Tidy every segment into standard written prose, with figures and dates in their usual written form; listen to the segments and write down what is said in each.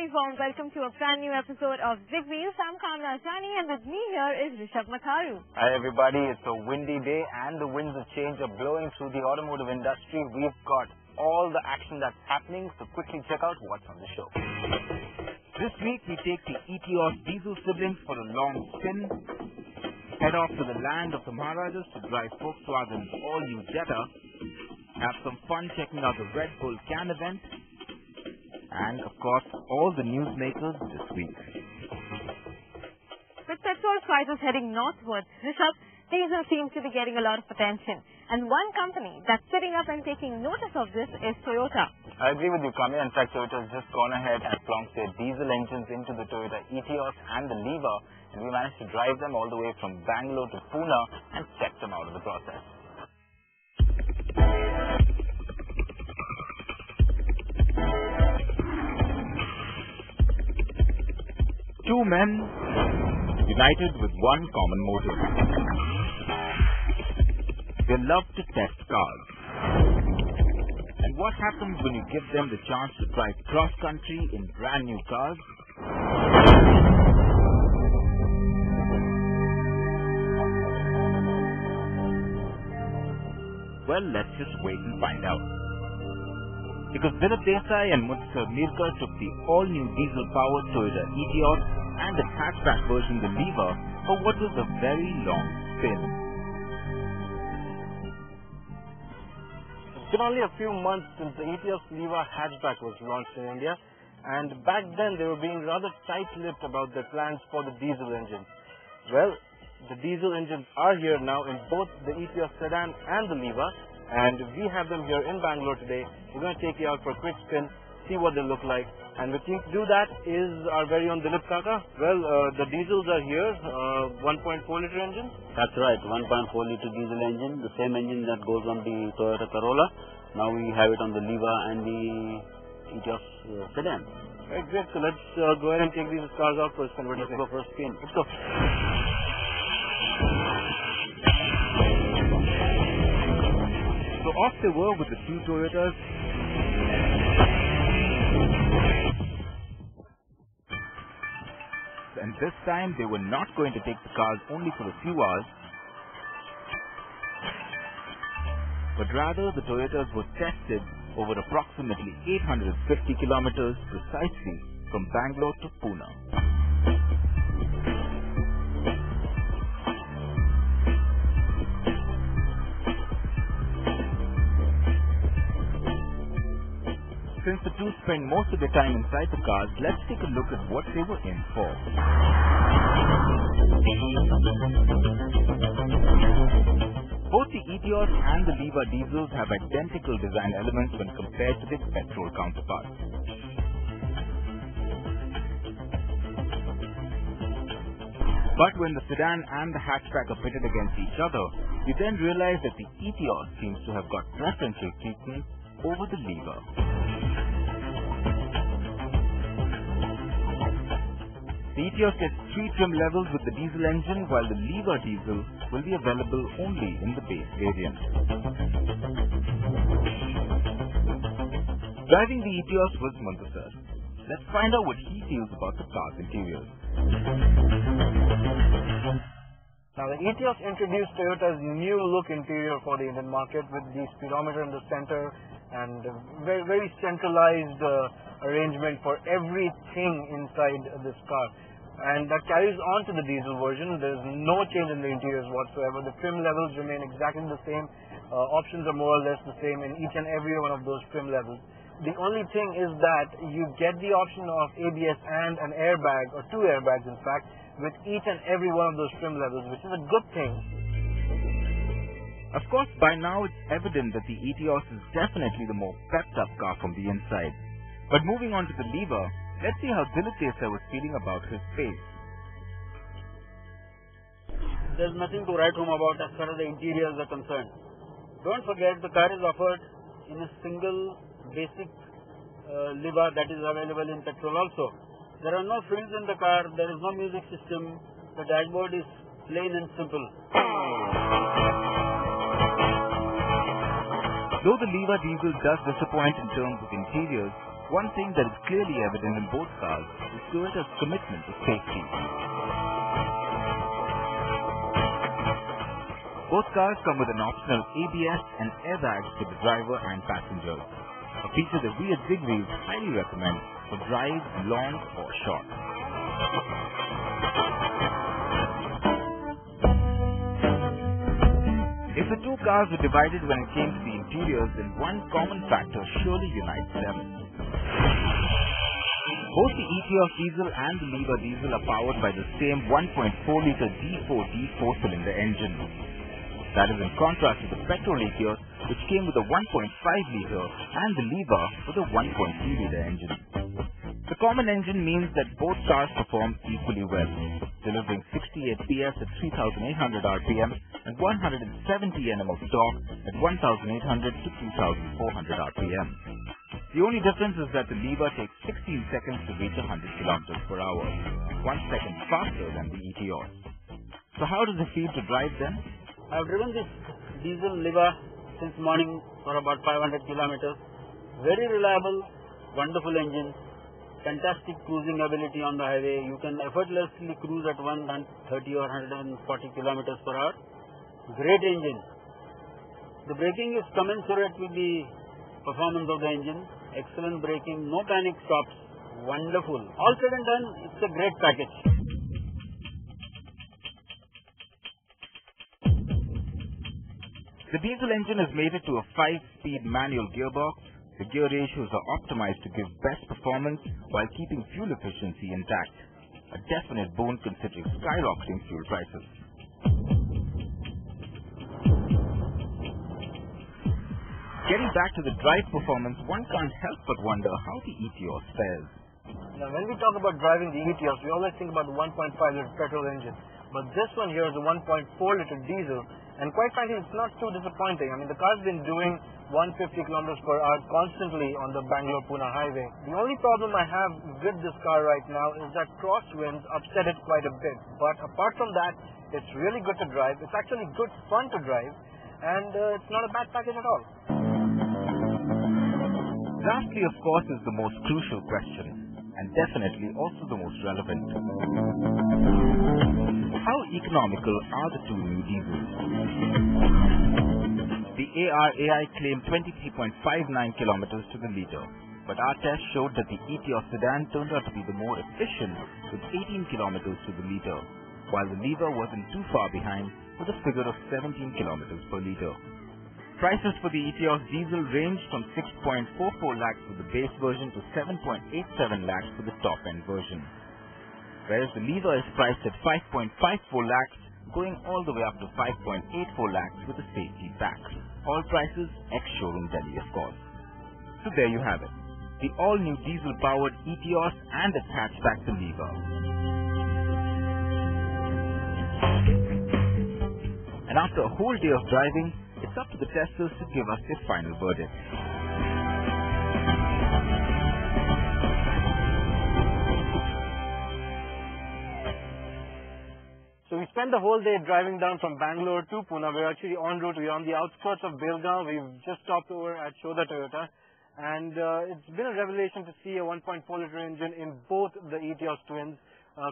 very warm welcome to a brand new episode of ZigWheels. I'm Kamna Jani and with me here is Rishabh Matharu. Hi everybody, it's a windy day and the winds of change are blowing through the automotive industry. We've got all the action that's happening, so quickly check out what's on the show. This week we take the Etios diesel siblings for a long spin, head off to the land of the Maharajas to drive Volkswagen's all-new Jetta, have some fun checking out the Red Bull Can event, and of course all the newsmakers this week. With petrol prices heading northwards, Rishabh, diesel seems to be getting a lot of attention. And one company that's sitting up and taking notice of this is Toyota. I agree with you, Kamya. In fact, Toyota has just gone ahead and plonked their diesel engines into the Toyota Etios and the Liva, and we managed to drive them all the way from Bangalore to Pune and check them out of the process. Two men united with one common motive. They love to test cars. And what happens when you give them the chance to drive cross-country in brand new cars? Well, let's just wait and find out. Because Dilip Desai and Mudhakar Mirkar took the all-new diesel-powered Toyota Etios and its hatchback version, the Liva, for what was a very long spin. It's been only a few months since the Etios Liva hatchback was launched in India, and back then they were being rather tight-lipped about their plans for the diesel engines. Well, the diesel engines are here now in both the Etios sedan and the Liva, and we have them here in Bangalore today. We're going to take you out for a quick spin, see what they look like. And the team to do that is our very own Dilip Kaka. Well, the diesels are here, 1.4 liter engine. That's right, 1.4 liter diesel engine, the same engine that goes on the Toyota Corolla. Now we have it on the Liva and the Etios sedan. Right, great. So let's go ahead and take these cars out for a spin. Let's go for a spin. Let's go. So off they were with the two Toyotas. And this time they were not going to take the cars only for a few hours, but rather the Toyotas were tested over approximately 850 kilometers precisely from Bangalore to Pune. Since the two spend most of their time inside the cars, let's take a look at what they were in for. Both the Etios and the Liva diesels have identical design elements when compared to their petrol counterparts. But when the sedan and the hatchback are pitted against each other, you then realize that the Etios seems to have got preferential treatment over the Liva. The Etios gets 3 trim levels with the diesel engine, while the Liva diesel will be available only in the base variant. Driving the Etios was Mudhakar. Let's find out what he feels about the car's interiors. Now the Etios introduced Toyota's new look interior for the Indian market with the speedometer in the center and very, very centralized arrangement for everything inside this car. And that carries on to the diesel version. There's no change in the interiors whatsoever. The trim levels remain exactly the same. Options are more or less the same in each and every one of those trim levels. The only thing is that you get the option of ABS and an airbag, or 2 airbags in fact, with each and every one of those trim levels, which is a good thing. Of course, by now it's evident that the Etios is definitely the more pepped up car from the inside. But moving on to the Liva, let's see how Dilip Desai was feeling about his pace. There's nothing to write home about as far as the interiors are concerned. Don't forget, the car is offered in a single basic Liva that is available in petrol also. There are no frills in the car, there is no music system, the dashboard is plain and simple. Though the Liva diesel does disappoint in terms of interiors, One thing that is clearly evident in both cars is Toyota's commitment to safety. Both cars come with an optional ABS and airbags for the driver and passengers, a feature that we at ZigWheels highly recommend for drives long or short. If the two cars were divided when it came to the interiors, then one common factor surely unites them. Both the Etios diesel and the Liva diesel are powered by the same 1.4-litre D4D 4-cylinder engine. That is in contrast to the petrol Etios, which came with a 1.5-litre, and the Liva with a 1.2-litre engine. The common engine means that both cars perform equally well, delivering 68 PS at 3,800 RPM and 170 Nm of torque at 1,800 to 2,400 RPM. The only difference is that the Liva takes 16 seconds to reach 100 km per hour, 1 second faster than the Etios. So how does it feel to drive then? I have driven this diesel Liva since morning for about 500 kilometers. Very reliable, wonderful engine, fantastic cruising ability on the highway. You can effortlessly cruise at 130 or 140 kilometers per hour. Great engine. The braking is commensurate with the performance of the engine. Excellent braking, no panic stops. Wonderful. All said and done, it's a great package. The diesel engine is mated to a 5-speed manual gearbox. The gear ratios are optimized to give best performance while keeping fuel efficiency intact. A definite boon considering skyrocketing fuel prices. Getting back to the drive performance, one can't help but wonder how the Etios fares. Now, when we talk about driving the Etios, we always think about the 1.5-litre petrol engine. But this one here is a 1.4-litre diesel, and quite frankly, it's not too disappointing. I mean, the car's been doing 150 km per hour constantly on the Bangalore-Pune highway. The only problem I have with this car right now is that crosswinds upset it quite a bit. But apart from that, it's really good to drive. It's actually good fun to drive, and it's not a bad package at all. Lastly, of course, is the most crucial question, and definitely also the most relevant. How economical are the two new diesels? The ARAI claimed 23.59 kilometers to the liter, but our test showed that the Etios sedan turned out to be the more efficient with 18 kilometers to the liter, while the Liva wasn't too far behind with a figure of 17 kilometers per liter. Prices for the Etios diesel ranged from 6.44 lakhs for the base version to 7.87 lakhs for the top-end version, whereas the Liva is priced at 5.54 lakhs, going all the way up to 5.84 lakhs with a safety pack. All prices ex-showroom Delhi, of course. So there you have it, the all-new diesel-powered Etios and its hatchback, the Liva. And after a whole day of driving, it's up to the testers to give us their final verdict. So we spent the whole day driving down from Bangalore to Pune. We're actually en route. We're on the outskirts of Belgaum. We've just stopped over at Shoda Toyota. And it's been a revelation to see a 1.4-litre engine in both the Etios twins.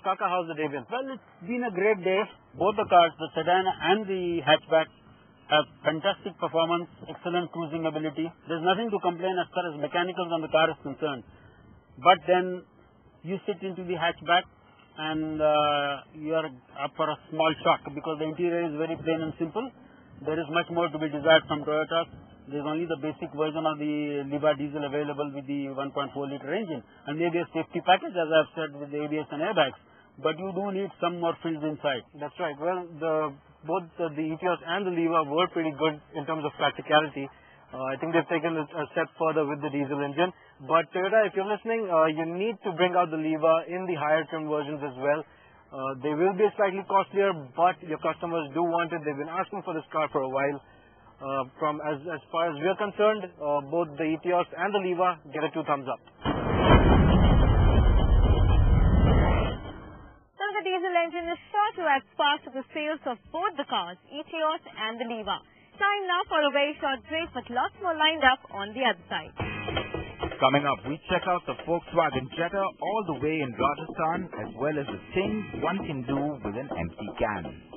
Kaka, how's the day been? Well, it's been a great day. Both the cars, the sedan and the hatchback, have fantastic performance, excellent cruising ability. There's nothing to complain as far as mechanicals on the car is concerned. But then you sit into the hatchback and you are up for a small shock because the interior is very plain and simple. There is much more to be desired from Toyota. There's only the basic version of the Liva diesel available with the 1.4-litre engine, and maybe a safety package, as I've said, with the ABS and airbags. But you do need some more frills inside. That's right. Well, both the Etios and the Liva were pretty good in terms of practicality. I think they've taken a step further with the diesel engine. But Toyota, if you're listening, you need to bring out the Liva in the higher trim versions as well. They will be slightly costlier, but your customers do want it. They've been asking for this car for a while. As far as we're concerned, both the Etios and the Liva get a 2 thumbs up. Now the diesel engine is sure to add spark to the sales of both the cars, Etios and the Liva. Time now for a very short break, with lots more lined up on the other side. Coming up, we check out the Volkswagen Jetta all the way in Rajasthan, as well as the things one can do with an empty can.